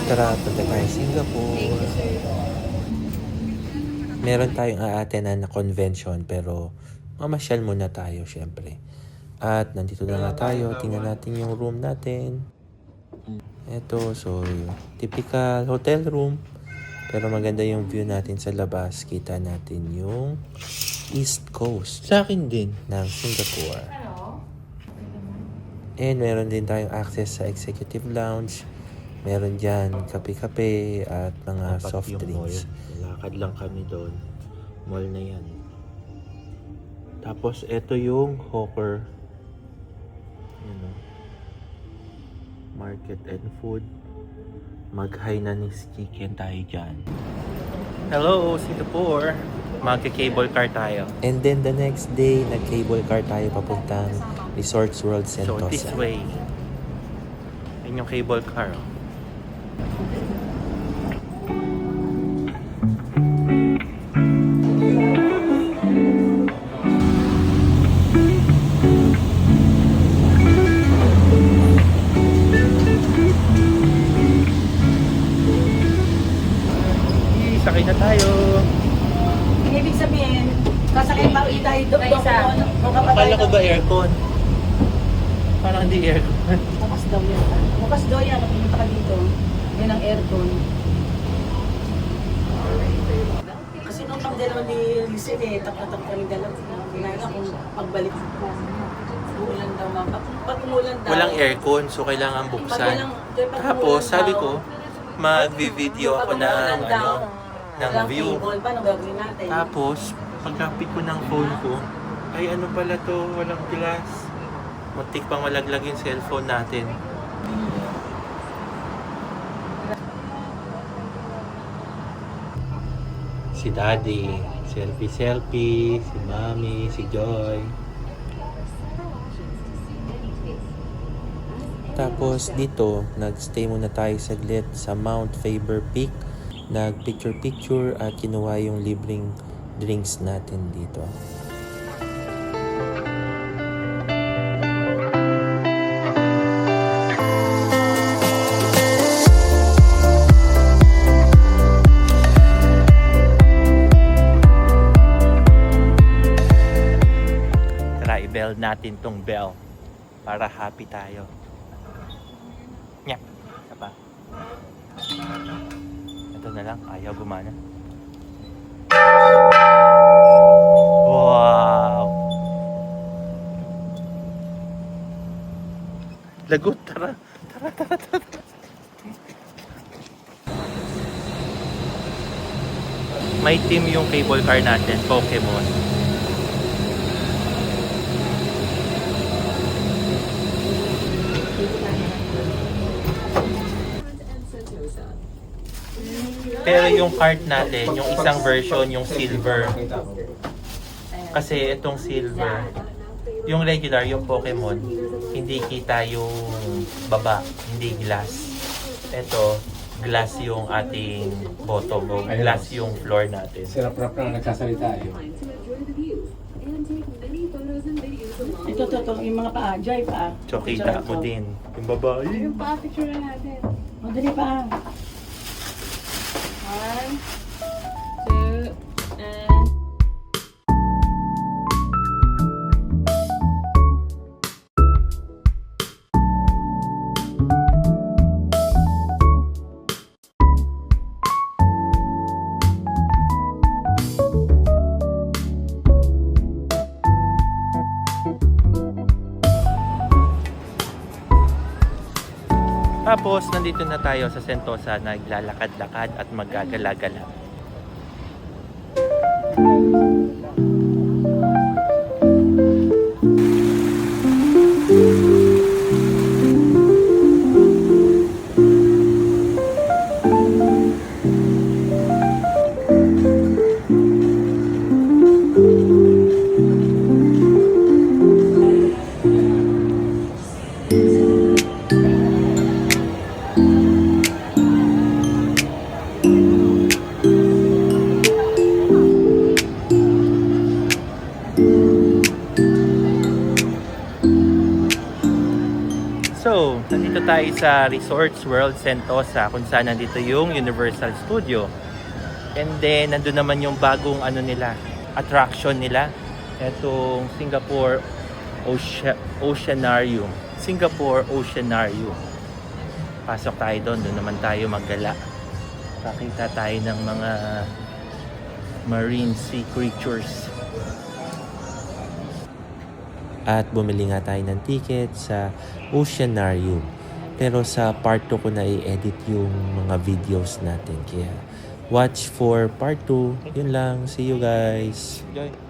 Tara, punta tayo Singapore. Meron tayong aatenan na convention pero mamasyal muna tayo syempre. At nandito na nga tayo, tingnan natin yung room natin. Ito, so typical hotel room. Pero maganda yung view natin sa labas. Kita natin yung East Coast. Sa akin din. Ng Singapore. And meron din tayong access sa executive lounge. Meron dyan kape-kape at mga Dapat soft yung drinks. Mall. Lakad lang kami doon. Mall na yan. Tapos ito yung hawker. Market and food. Mag-Hainanese chicken tayo dyan. Hello, Singapore! Magka-cable car tayo. And then the next day, nag-cable car tayo papuntang Resorts World So Sentosa. this way. Yun yung cable car. Oh. Sakay na tayo. Ibig sabihin, kasakay pa ulit tayo doon o Akala ko ba aircon? Parang hindi aircon. Bukas daw yan. Bukas daw yan, pumunta ka dito. Yan ang aircon. Kasi nung pagdalaw ni Lizelle eh, tak-tak kami dalaw. Kinain akong pagbalik. Umulan daw mga. Pag umulan daw. Walang aircon, so kailangan buksan. Tapos sabi ko, mag-video ako ng view. Paano gagawin natin? Tapos, pagkapit ko ng phone ko, ay ano pala to, walang glass. Muntik pang malaglag yung cellphone natin. Si Daddy, selfie, si Mami, si Joy. Tapos dito, nag-stay muna tayo saglit sa Mount Faber Peak. Nag-picture-picture at kinuha yung libreng drinks natin dito. Tara, i-bell natin tong bell para happy tayo. Nya, isa pa. Ito na lang, ayaw gumana. Wow! Lagot, tara. May team yung cable car natin, Pokemon. Pero yung cart natin, yung isang version, yung silver. Kasi itong silver, yung regular, yung Pokemon, hindi kita yung baba, hindi glass. Ito, glass yung ating bottom, o glass yung floor natin. Sirap-rap na nagsasalita eh. Ito, yung mga paa, Joy paa. So kita mo din, yung babae. Yung pa-picture na natin. Madali pa. 1, 2, and... Tapos, nandito na tayo sa Sentosa, naglalakad-lakad at maggagala-gala. tayo sa Resorts World Sentosa kung saan nandito yung Universal Studio. And then, nandun naman yung bagong attraction nila. Itong Singapore Oceanarium. Singapore Oceanarium. Pasok tayo doon naman tayo maggala. Pakita tayo ng mga marine sea creatures. At bumili nga tayo ng ticket sa Oceanarium. Pero sa part 2 ko na i-edit yung mga videos natin. Kaya watch for part 2. Yun lang. See you guys. Enjoy.